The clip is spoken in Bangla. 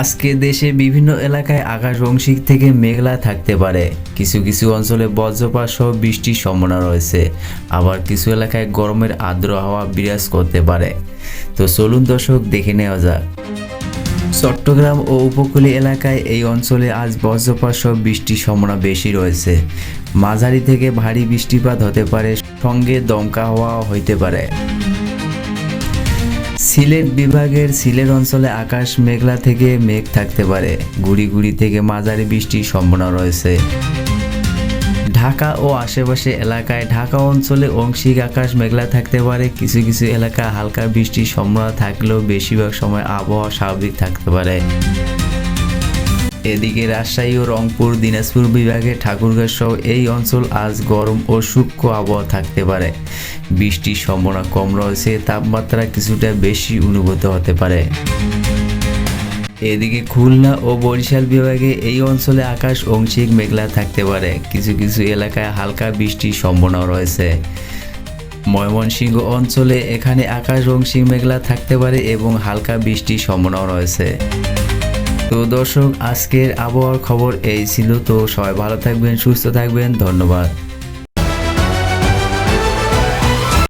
আজকে দেশে বিভিন্ন এলাকায় আকাশ আংশিক থেকে মেঘলা থাকতে পারে। কিছু কিছু অঞ্চলে বজ্রপাত সহ বৃষ্টির সম্ভাবনা রয়েছে, আবার কিছু এলাকায় গরমের আর্দ্র হাওয়া বিরাজ করতে পারে। তো চলুন দর্শক, দেখে নেওয়া যাক। চট্টগ্রাম ও উপকূলীয় এলাকায় এই অঞ্চলে আজ বজ্রপাত সহ বৃষ্টির সম্ভাবনা বেশি রয়েছে। মাঝারি থেকে ভারী বৃষ্টিপাত হতে পারে, সঙ্গে দমকা হাওয়া হইতে পারে। সিলেট বিভাগের সিলেট অঞ্চলে আকাশ মেঘলা থেকে মেঘ থাকতে পারে, গুড়ি গুড়ি থেকে মাঝারি বৃষ্টির সম্ভাবনা রয়েছে। ঢাকা ও আশেপাশে এলাকায় ঢাকা অঞ্চলে আংশিক আকাশ মেঘলা থাকতে পারে, কিছু কিছু এলাকায় হালকা বৃষ্টির সম্ভাবনা থাকলেও বেশিরভাগ সময় আবহাওয়া স্বাভাবিক থাকতে পারে। এদিকে রাজশাহী ও রংপুর, দিনাজপুর বিভাগে ঠাকুরগাঁও সহ এই অঞ্চল আজ গরম ও শুষ্ক আবহাওয়া থাকতে পারে। বৃষ্টির সম্ভাবনা কম রয়েছে, তাপমাত্রা কিছুটা বেশি অনুভূত হতে পারে। এদিকে খুলনা ও বরিশাল বিভাগে এই অঞ্চলে আকাশ আংশিক মেঘলা থাকতে পারে, কিছু কিছু এলাকায় হালকা বৃষ্টির সম্ভাবনা রয়েছে। ময়মনসিংহ অঞ্চলে এখানে আকাশ আংশিক মেঘলা থাকতে পারে এবং হালকা বৃষ্টির সম্ভাবনা রয়েছে। তো দর্শক, আজকের আবহাওয়ার খবর এই ছিল। তো সবাই ভালো থাকবেন, সুস্থ থাকবেন, ধন্যবাদ।